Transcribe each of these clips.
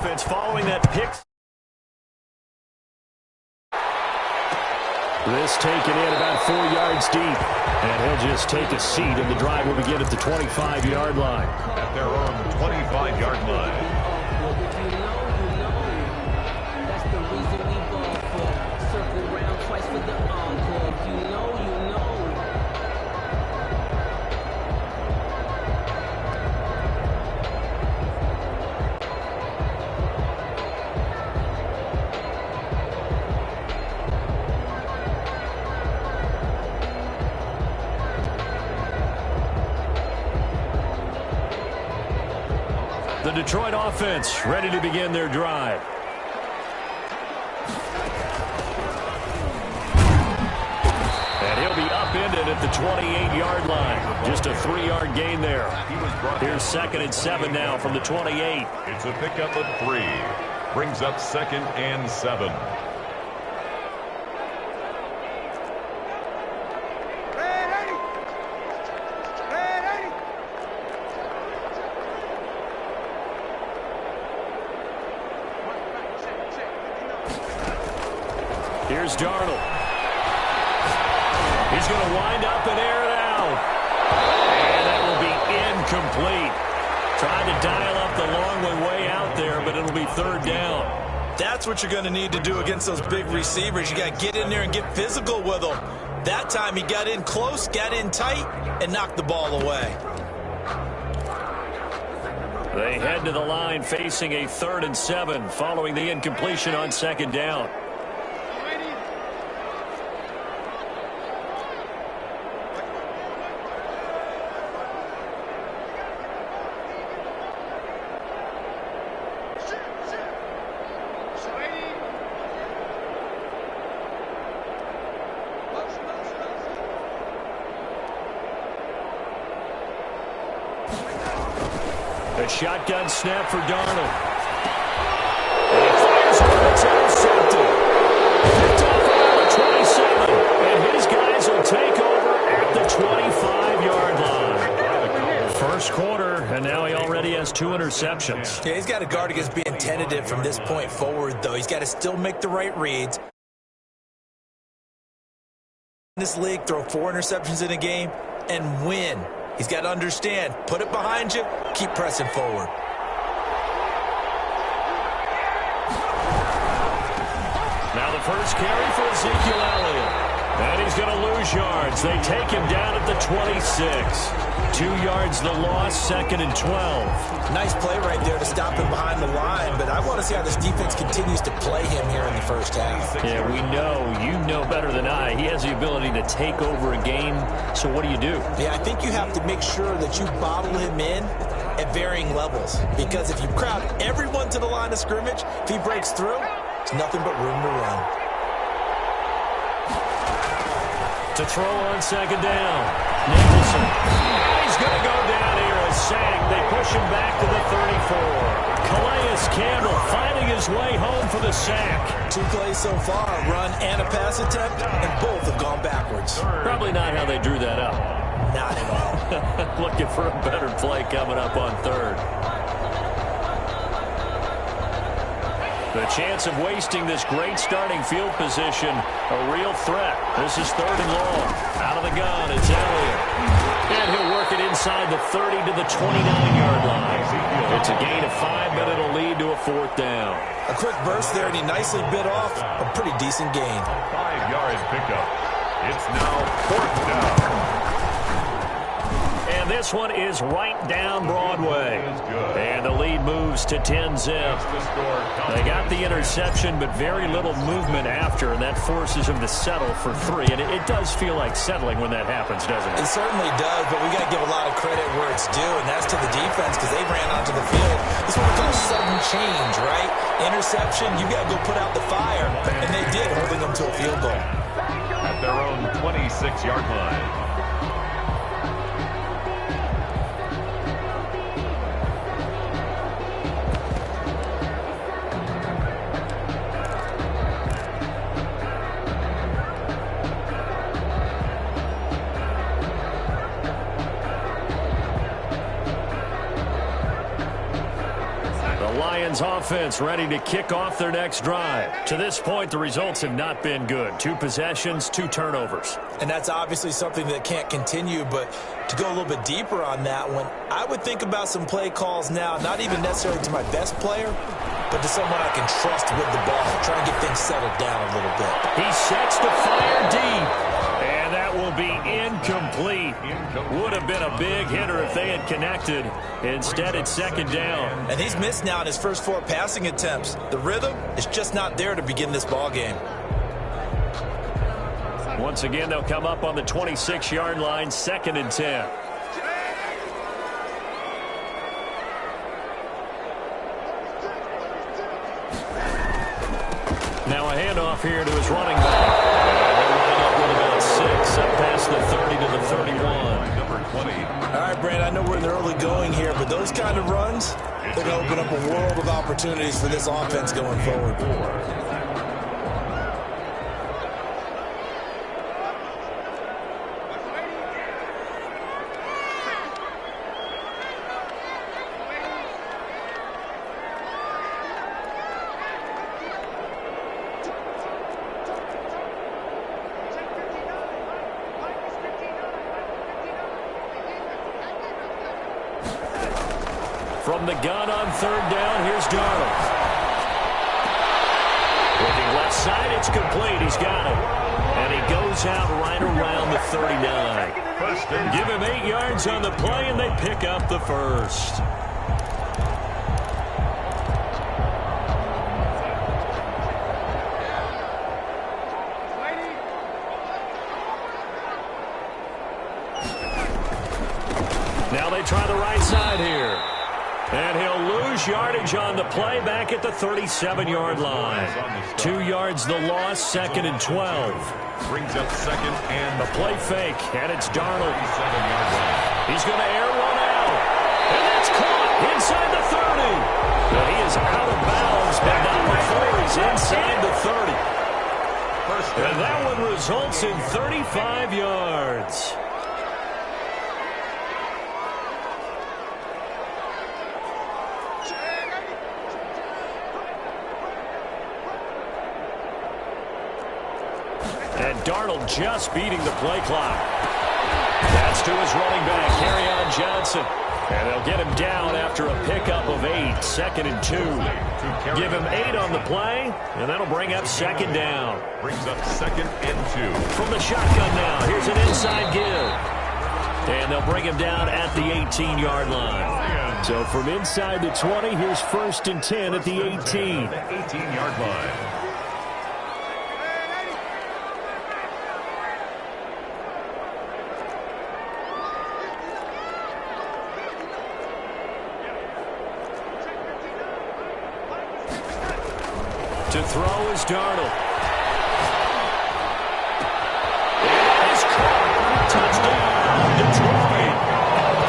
offense following that pick. This taken in about 4 yards deep. And he'll just take a seat, and the drive will begin at the 25-yard line. At their own 25-yard line. That's the reason we ball for. Circle round twice for the encore. You know. The Detroit offense ready to begin their drive. And he'll be upended at the 28-yard line. Just a 3-yard gain there. Here's 2nd and 7 now from the 28. It's a pickup of 3. Brings up 2nd and 7. Here's Darnold. He's going to wind up and air it out. And that will be incomplete. Trying to dial up the long way out there, but it'll be 3rd down. That's what you're going to need to do against those big receivers. You got to get in there and get physical with them. That time he got in close, got in tight, and knocked the ball away. They head to the line facing a 3rd and 7 following the incompletion on 2nd down. A shotgun snap for Darnold. And he fires one. It's intercepted. Picked off around the 27. And his guys will take over at the 25-yard line. First quarter, and now he already has 2 interceptions. Yeah, he's got to guard against being tentative from this point forward, though. He's got to still make the right reads. In this league, throw 4 interceptions in a game and win. He's got to understand, put it behind you, keep pressing forward. Now the first carry for Ezekiel Elliott. And he's going to lose yards. They take him down at the 26. 2 yards the loss, 2nd and 12. Nice play right there to stop him behind the line, but I want to see how this defense continues to play him here in the first half. Yeah, we know, you know better than I. He has the ability to take over a game, so what do you do? Yeah, I think you have to make sure that you bottle him in at varying levels, because if you crowd everyone to the line of scrimmage, if he breaks through, there's nothing but room to run. To throw on 2nd down. Nicholson. He's going to go down here. A sack. They push him back to the 34. Calais Campbell finding his way home for the sack. 2 plays so far, a run and a pass attempt, and both have gone backwards. Probably not how they drew that up. Not at all. Looking for a better play coming up on 3rd. The chance of wasting this great starting field position, a real threat. This is 3rd and long. Out of the gun, it's Elliott. And he'll work it inside the 30 to the 29-yard line. It's a gain of 5, but it'll lead to a 4th down. A quick burst there, and he nicely bit off a pretty decent gain. 5-yard pickup. It's now 4th down. And this one is right down Broadway. And the lead moves to 10-zip. They got the interception, but very little movement after, and that forces him to settle for 3. And it does feel like settling when that happens, doesn't it? It certainly does, but we got to give a lot of credit where it's due, and that's to the defense, because they ran onto the field. This is what we call sudden change, right? Interception, you got to go put out the fire, and they did, holding them to a field goal. At their own 26-yard line. Lions offense ready to kick off their next drive. To this point, the results have not been good. 2 possessions, 2 turnovers. And that's obviously something that can't continue, but to go a little bit deeper on that one, I would think about some play calls now, not even necessarily to my best player, but to someone I can trust with the ball, try and get things settled down a little bit. He sets to fire deep, and that will be incomplete. Would have been a big hitter if they had connected. Instead, it's second down. And he's missed now in his first 4 passing attempts. The rhythm is just not there to begin this ball game. Once again, they'll come up on the 26-yard line, 2nd and 10. Now a handoff here to his running back. They'll line up with about 6, up past the 30 to the 31. Number 20. All right, Brand, I know we're in the early going here, but those kind of runs, they're going to open up a world of opportunities for this offense going forward. From the gun on 3rd down, here's Darnold. Looking left side, it's complete. He's got it. And he goes out right around the 39. Give him 8 yards on the play, and they pick up the first. Now they try the right side here. And he'll lose yardage on the play back at the 37-yard line. 2 yards the loss, 2nd and 12. Brings up 2nd and the play fake, and it's Darnold. He's going to air one out. And that's caught inside the 30. But he is out of bounds, but not before he's inside the 30. And that one results in 35 yards. And Darnold just beating the play clock. That's to his running back, Kerryon Johnson. And they'll get him down after a pickup of 8, 2nd and 2. Give him 8 on the play, and that'll bring up 2nd down. Brings up 2nd and 2. From the shotgun now, here's an inside give. And they'll bring him down at the 18-yard line. So from inside the 20, here's 1st and 10 at the 18. The 18-yard line. To throw is Darnold. It is caught. Touchdown, Detroit.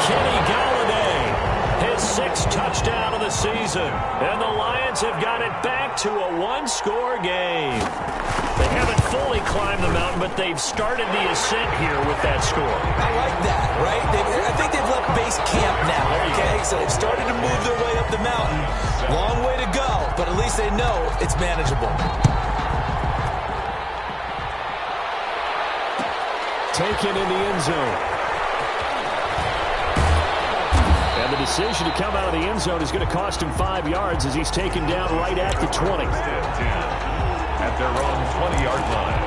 Kenny Golladay, his 6th touchdown of the season. And the Lions have got it back to a 1-score game. They haven't fully climbed the mountain, but they've started the ascent here with that score. I like that, right? I think they've left base camp now, okay? So they've started to move their way up the mountain. Long way to go, but at least they know it's manageable. Taken in the end zone. And the decision to come out of the end zone is going to cost him 5 yards as he's taken down right at the 20. At their own 20-yard line.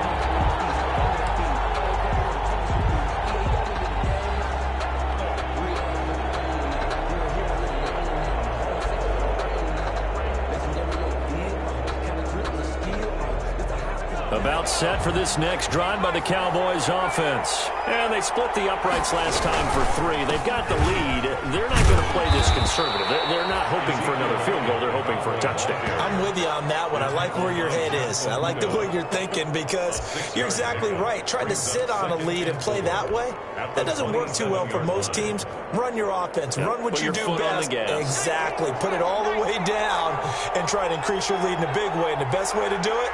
About set for this next drive by the Cowboys offense. And they split the uprights last time for 3. They've got the lead. They're not going to play this conservative. They're not hoping for another field goal. They're hoping for a touchdown. I'm with you on that one. I like where your head is. I like the way you're thinking because you're exactly right. Trying to sit on a lead and play that way, that doesn't work too well for most teams. Run your offense. Run what you do best. Exactly. Put it all the way down and try to increase your lead in a big way. And the best way to do it,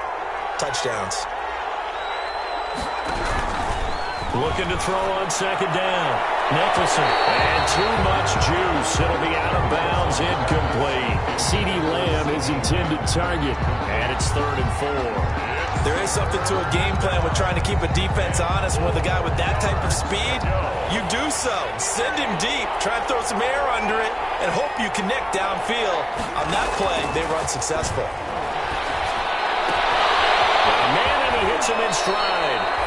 touchdowns. Looking to throw on second down. Nicholson. And too much juice. It'll be out of bounds, incomplete. CeeDee Lamb is intended target. And it's 3rd and 4. There is something to a game plan with trying to keep a defense honest. With a guy with that type of speed, you do so. Send him deep. Try and throw some air under it and hope you connect downfield. On that play, they run successful. Man, and he hits him in stride.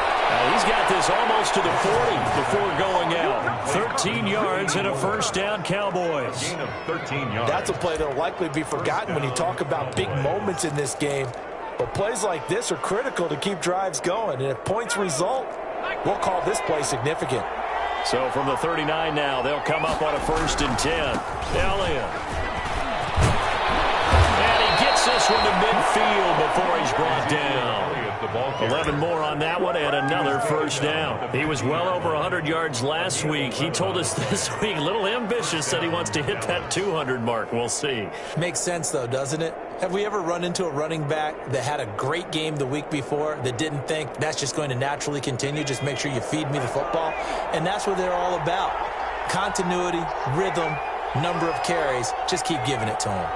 He's got this almost to the 40 before going out. 13 yards and a first down, Cowboys. Gain of 13 yards. That's a play that will likely be forgotten when you talk about big moments in this game. But plays like this are critical to keep drives going. And if points result, we'll call this play significant. So from the 39 now, they'll come up on a 1st and 10. Elliott. And he gets this one to midfield before he's brought down. 11 more on that one and another first down. He was well over 100 yards last week. He told us this week, a little ambitious, said he wants to hit that 200 mark. We'll see. Makes sense, though, doesn't it? Have we ever run into a running back that had a great game the week before that didn't think that's just going to naturally continue? Just make sure you feed me the football. And that's what they're all about. Continuity, rhythm, number of carries. Just keep giving it to him.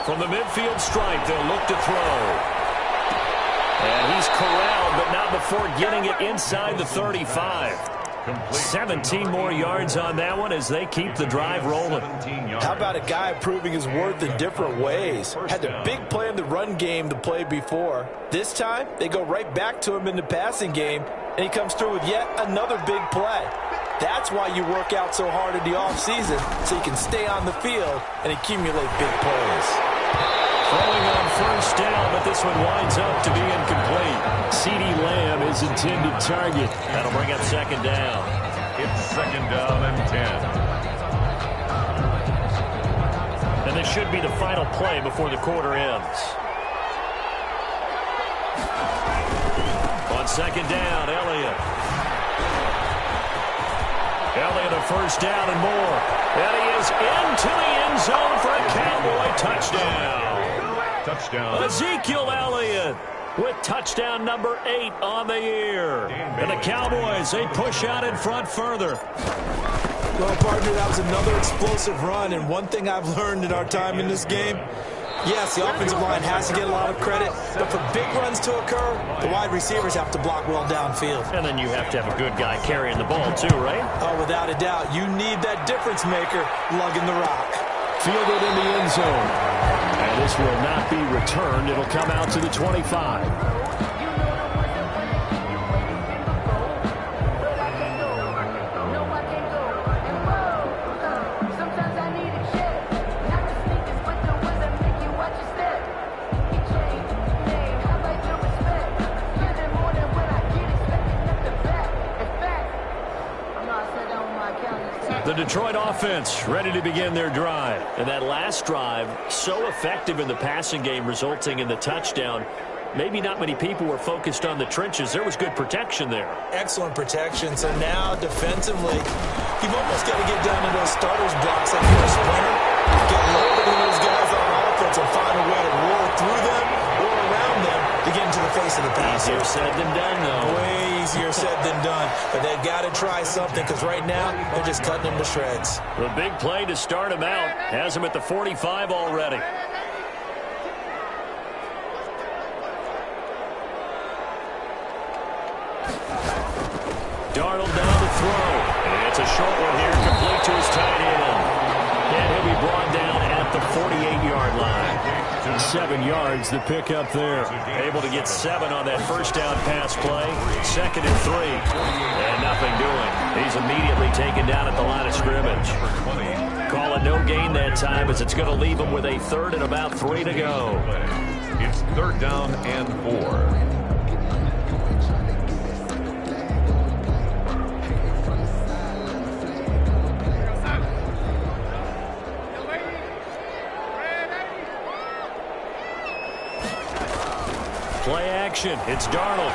From the midfield stripe, they'll look to throw. And he's corralled, but not before getting it inside the 35. 17 more yards on that one as they keep the drive rolling. How about a guy proving his worth in different ways? Had the big play in the run game to play before. This time, they go right back to him in the passing game, and he comes through with yet another big play. That's why you work out so hard in the offseason, so you can stay on the field and accumulate big plays. Throwing on first down, but this one winds up to be incomplete. CeeDee Lamb is intended target. That'll bring up second down. It's 2nd down and 10. And this should be the final play before the quarter ends. On second down, Elliott. Elliott a first down and more. And he is into the end zone for a Cowboy touchdown. Touchdown. Ezekiel Elliott with touchdown number 8 on the year. And the Cowboys, they push out in front further. Well, partner, that was another explosive run. And one thing I've learned in our time in this game, yes, the offensive line has to get a lot of credit, but for big runs to occur, the wide receivers have to block well downfield. And then you have to have a good guy carrying the ball too, right? Oh, without a doubt. You need that difference maker lugging the rock. Fielded in the end zone. And this will not be returned. It'll come out to the 25. The Detroit offense ready to begin their drive. And that last drive, so effective in the passing game, resulting in the touchdown. Maybe not many people were focused on the trenches. There was good protection there. Excellent protection. So now, defensively, you've almost got to get down to those starters blocks like you're a sprinter. Get lower than those guys on offense and find a way to roll through them or around them to get into the face of the passer. Easier said than done, though. Way easier said than done. But they've got to try something because right now they're just cutting them to shreds. The big play to start him out has him at the 45 already. Darnold down to throw. And it's a short one here, complete to his tight end. And he'll be brought down at the 48-yard line. 7 yards the pick up there. Able to get 7 on that first down pass play. 2nd and 3. And nothing doing. He's immediately taken down at the line of scrimmage. Call it no gain that time as it's going to leave him with a 3rd and about 3 to go. It's 3rd down and 4. Play action. It's Darnold.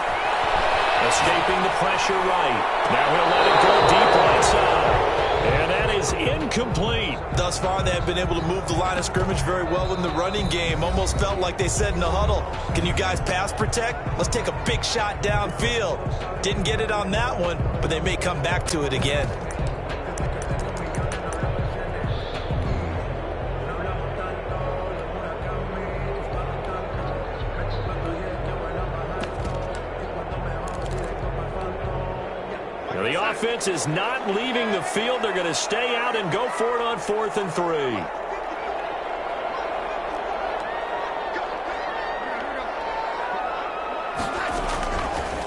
Escaping the pressure right. Now he'll let it go deep right side. And that is incomplete. Thus far, they have been able to move the line of scrimmage very well in the running game. Almost felt like they said in the huddle, can you guys pass protect? Let's take a big shot downfield. Didn't get it on that one, but they may come back to it again. The offense is not leaving the field. They're going to stay out and go for it on 4th and 3.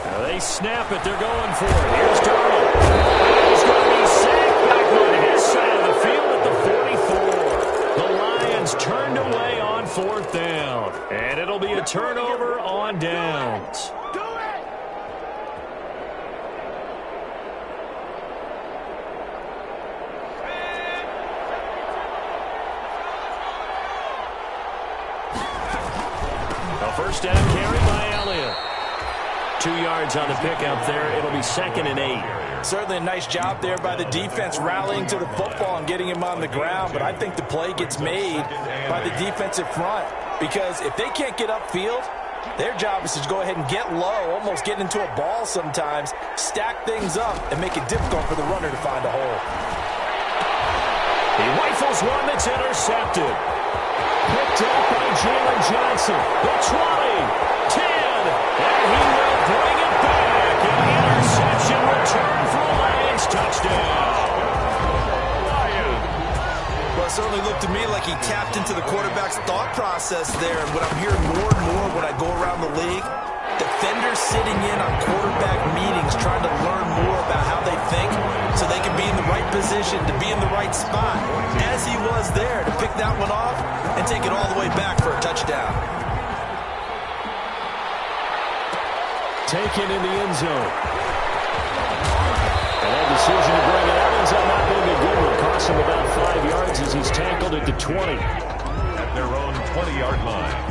Now they snap it. They're going for it. Here's Darnold. He's going to be sacked back on his side of the field at the 44. The Lions turned away on 4th down. And it'll be a turnover on downs. First down carry by Elliott. 2 yards on the pickup there. It'll be 2nd and 8. Certainly a nice job there by the defense rallying to the football and getting him on the ground. But I think the play gets made by the defensive front. Because if they can't get upfield, their job is to go ahead and get low, almost get into a ball sometimes, stack things up, and make it difficult for the runner to find a hole. He rifles one that's intercepted. Picked up by Jalen Johnson. The 20, 10, and he will bring it back. An interception return for a Lions touchdown. Well, it certainly looked to me like he tapped into the quarterback's thought process there. And what I'm hearing more and more when I go around the league, defenders sitting in on quarterback meetings trying to learn more about how they think so they can be in the right position to be in the right spot, as he was there to pick that one off and take it all the way back for a touchdown. Taken in the end zone. And that decision to bring it out ends up not being a good one. Costs him about 5 yards as he's tackled at the 20. At their own 20-yard line.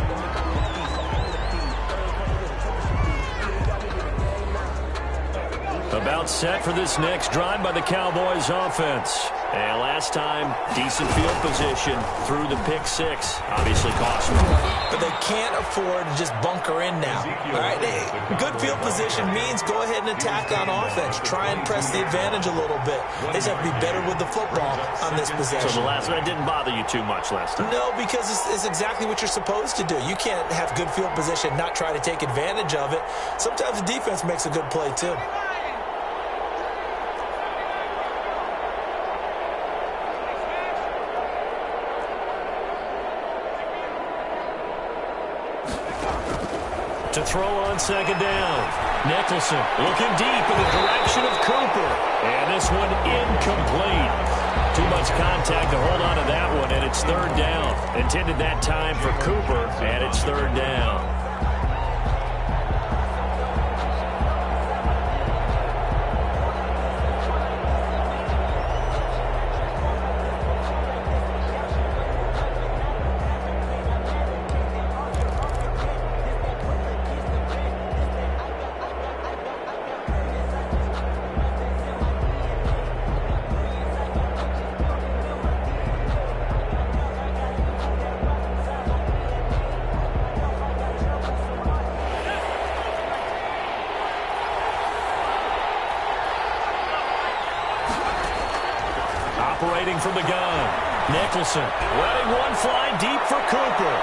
About set for this next drive by the Cowboys offense. And last time, decent field position through the pick 6. Obviously cost them. But they can't afford to just bunker in now. All right, good field position means go ahead and attack on offense. Try and press the advantage a little bit. They just have to be better with the football on this possession. So the last one didn't bother you too much last time? No, because it's exactly what you're supposed to do. You can't have good field position, not try to take advantage of it. Sometimes the defense makes a good play too. To throw on 2nd down. Nicholson looking deep in the direction of Cooper. And this one incomplete. Too much contact to hold on to that one, and it's 3rd down. Intended that time for Cooper, and it's 3rd down. Operating from the gun. Nicholson letting one fly deep for Cooper.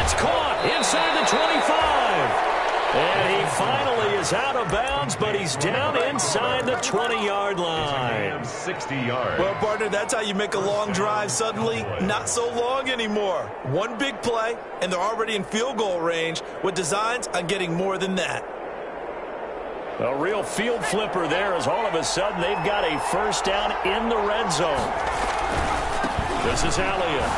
It's caught inside the 25. And he finally is out of bounds, but he's down inside the 20-yard line. 60 yards. Well, partner, that's how you make a long drive suddenly not so long anymore. One big play, and they're already in field goal range with designs on getting more than that. A real field flipper there as all of a sudden they've got a first down in the red zone. This is Elliott.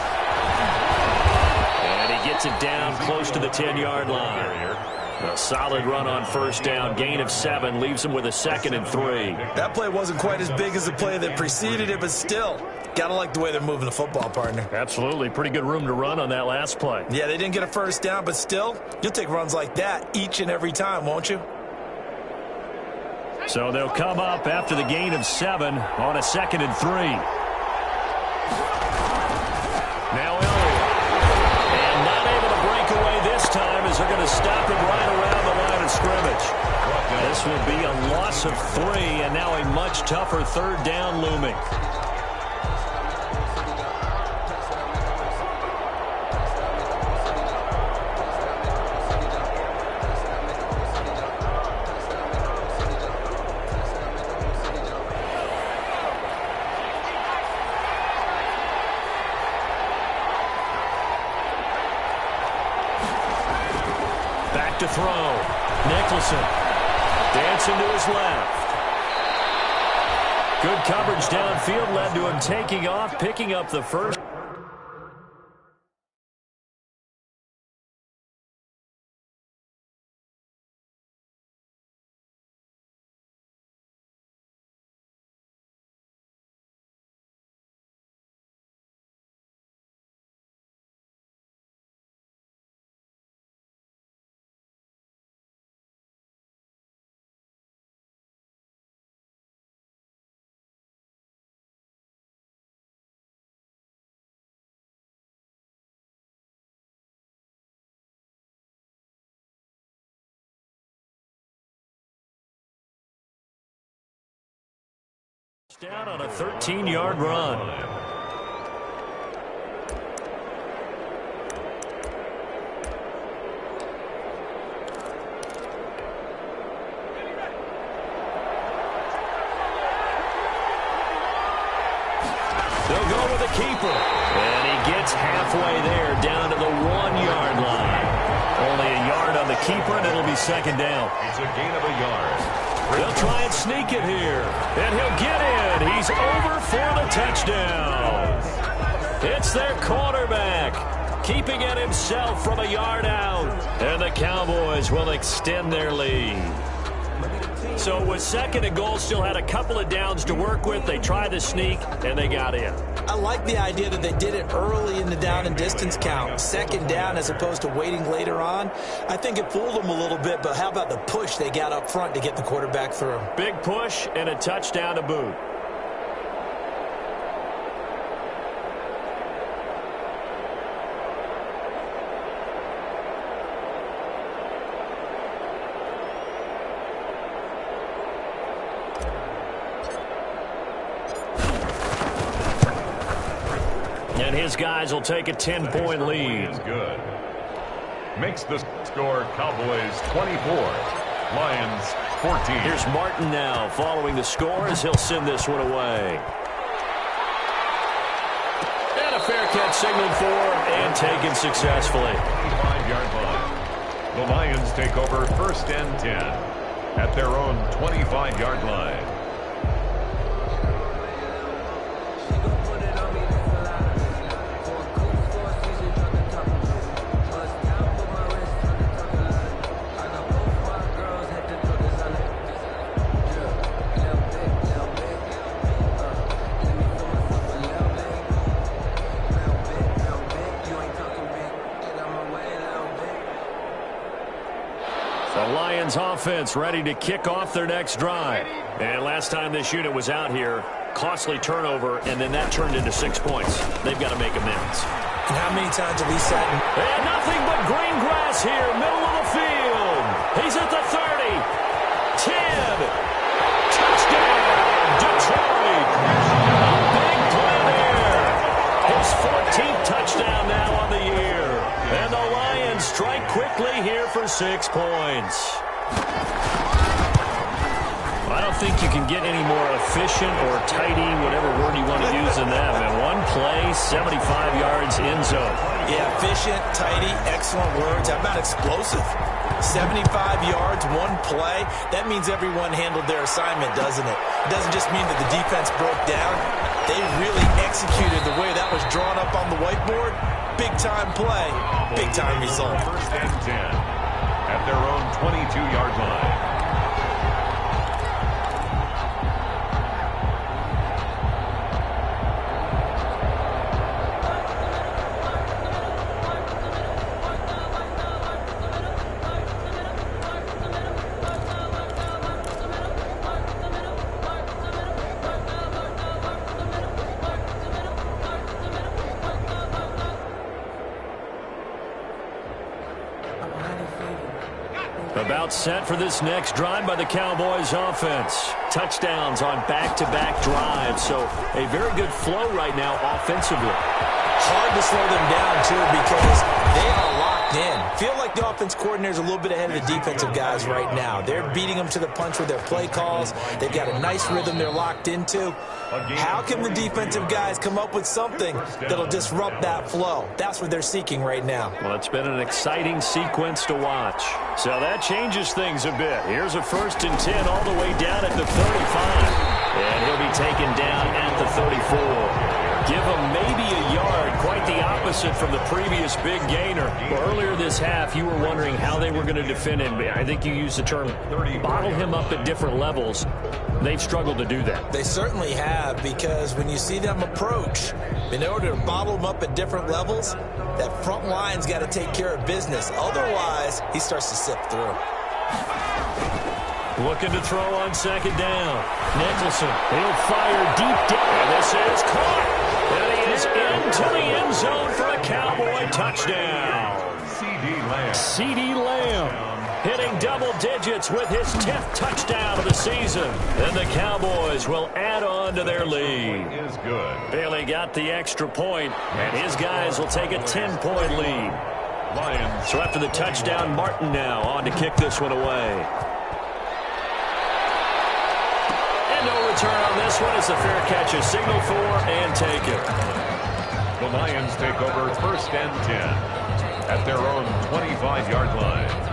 And he gets it down close to the 10-yard line. A solid run on first down. Gain of 7 leaves him with a 2nd and 3. That play wasn't quite as big as the play that preceded it, but still, gotta like the way they're moving the football, partner. Absolutely. Pretty good room to run on that last play. Yeah, they didn't get a first down, but still, you'll take runs like that each and every time, won't you? So they'll come up after the gain of 7 on a 2nd and 3. Now Elliott. And not able to break away this time as they're going to stop him right around the line of scrimmage. This will be a loss of 3, and now a much tougher 3rd down looming. Back to throw. Nicholson dancing to his left. Good coverage downfield led to him taking off, picking up the first. Down on a 13-yard run. They'll go with the keeper. And he gets halfway there, down to the 1-yard line. Only a yard on the keeper, and it'll be 2nd down. It's a gain of a yard. They'll try and sneak it here. And he'll get in. He's over for the touchdown. It's their quarterback, keeping it himself from a yard out. And the Cowboys will extend their lead. So with 2nd and goal, still had a couple of downs to work with. They tried to sneak, and they got in. I like the idea that they did it early in the down and distance count. 2nd down as opposed to waiting later on. I think it fooled them a little bit, but how about the push they got up front to get the quarterback through? Big push and a touchdown to boot. And his guys will take a 10-point lead. Is good. Makes the score Cowboys 24, Lions 14. Here's Martin now following the score as he'll send this one away. And a fair catch signaled for and taken successfully. 25-yard line. The Lions take over 1st and 10 at their own 25-yard line. Offense ready to kick off their next drive. And last time this unit was out here, costly turnover, and then that turned into 6 points. They've got to make amends. And how many times have we sat and nothing but green grass here, middle of the field. He's at the 30, 10, touchdown, Detroit. A big play there. His 14th touchdown now on the year. And the Lions strike quickly here for 6 points. I don't think you can get any more efficient or tidy, whatever word you want to use in that. Man, one play, 75 yards in zone. Yeah, efficient, tidy, excellent words. How about explosive? 75 yards, one play. That means everyone handled their assignment, doesn't it? It doesn't just mean that the defense broke down. They really executed the way that was drawn up on the whiteboard. Big-time play, big-time result. 1st and 10 at their own 22-yard line. About set for this next drive by the Cowboys offense. Touchdowns on back-to-back drives, so a very good flow right now offensively. Hard to slow them down, too, because they are locked in. Feel like the offense coordinator is a little bit ahead of the defensive guys right now. They're beating them to the punch with their play calls. They've got a nice rhythm they're locked into. How can the defensive guys come up with something that'll disrupt that flow? That's what they're seeking right now. Well, it's been an exciting sequence to watch. So that changes things a bit. Here's a 1st and 10 all the way down at the 35. And he'll be taken down at the 34. Give him maybe a yard, quite the opposite from the previous big gainer. Well, earlier this half, you were wondering how they were going to defend him. I think you used the term bottle him up at different levels. They've struggled to do that. They certainly have, because when you see them approach, in order to bottle him up at different levels, that front line's got to take care of business. Otherwise, he starts to sift through. Looking to throw on 2nd down. Nicholson, he'll fire deep down. And this is caught. And he is into the end zone for a Cowboy touchdown. C.D. Lamb hitting double digits with his 10th touchdown of the season. And the Cowboys will add on to their lead. Is good. Bailey got the extra point, and his guys will take a 10-point lead. Lions. So after the touchdown, Martin now on to kick this one away. No return on this one as the fair catch is signaled for and taken. The Lions take over 1st and 10 at their own 25-yard line.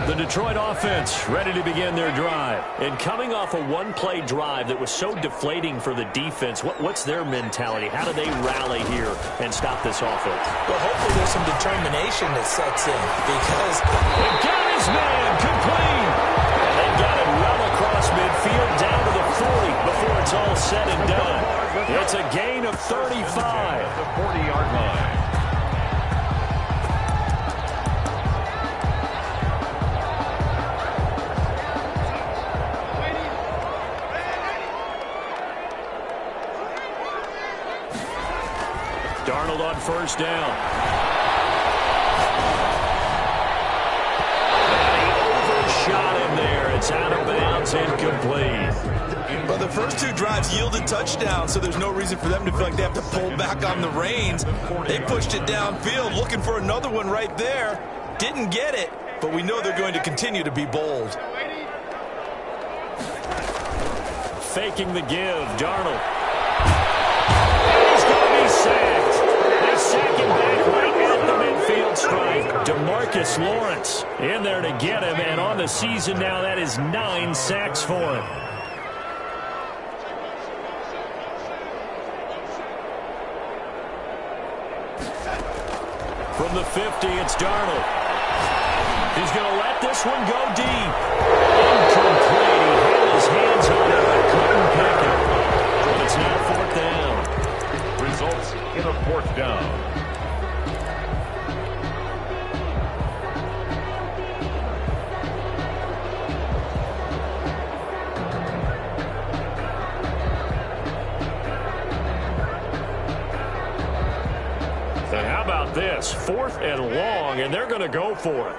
The Detroit offense ready to begin their drive. And coming off a one-play drive that was so deflating for the defense, what's their mentality? How do they rally here and stop this offense? Well, hopefully there's some determination that sets in, because they got his man complete. And they got it well across midfield down to the 40 before it's all said and done. It's a gain of 35. The 40-yard line. Darnold on 1st down. And he overshot him there. It's out of bounds, incomplete. Well, the first 2 drives yielded touchdowns, so there's no reason for them to feel like they have to pull back on the reins. They pushed it downfield, looking for another one right there. Didn't get it, but we know they're going to continue to be bold. Faking the give, Darnold. And he's going to be sacked. They sack him back right at the midfield stripe. DeMarcus Lawrence in there to get him, and on the season now, that is 9 sacks for him. From the 50, it's Darnold. He's going to let this one go deep. Incomplete. He had his hands on it, but couldn't pick it. And it's now 4th down. Results in a 4th down. And how about this? 4th and long, and they're going to go for it.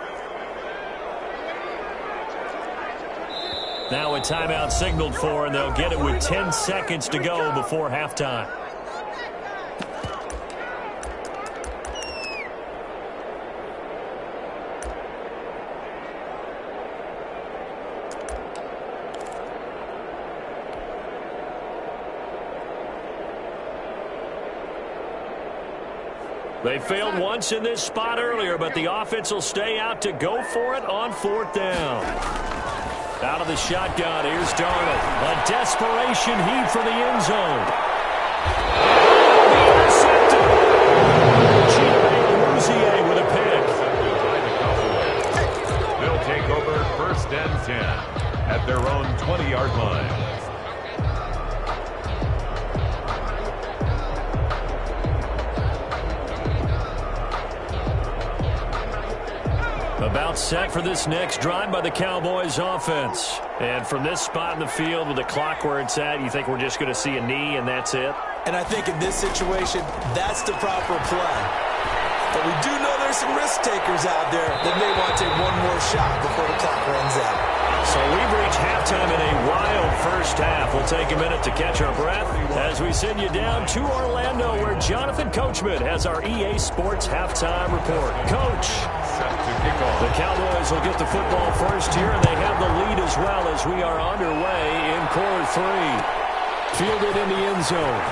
Now a timeout signaled for, and they'll get it with 10 seconds to go before halftime. They failed once in this spot earlier, but the offense will stay out to go for it on 4th down. Out of the shotgun, here's Darnold. A desperation heave for the end zone. Intercepted. Gio with a pick. They'll take over 1st and 10 at their own 20-yard line. About set for this next drive by the Cowboys offense. And from this spot in the field with the clock where it's at, you think we're just going to see a knee and that's it? And I think in this situation, that's the proper play. But we do know there's some risk takers out there that may want to take one more shot before the clock runs out. So we've reached halftime in a wild first half. We'll take a minute to catch our breath as we send you down to Orlando, where Jonathan Coachman has our EA Sports halftime report. Coach, the Cowboys will get the football first here, and they have the lead as well as we are underway in quarter 3. Fielded in the end zone.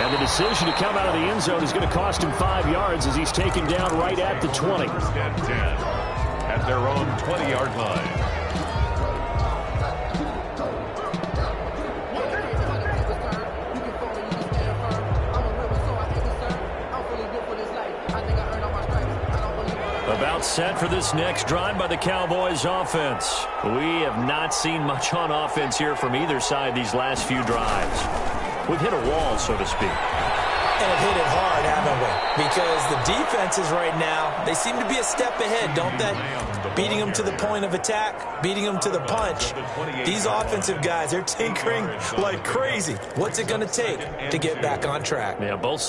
And the decision to come out of the end zone is going to cost him 5 yards as he's taken down right at the 20. First and 10 at their own 20-yard line. About set for this next drive by the Cowboys offense. We have not seen much on offense here from either side these last few drives. We've hit a wall, so to speak. And have hit it hard, haven't we? Because the defenses right now, they seem to be a step ahead, don't they? Beating them to the point of attack, beating them to the punch. These offensive guys, they're tinkering like crazy. What's it going to take to get back on track? Yeah, both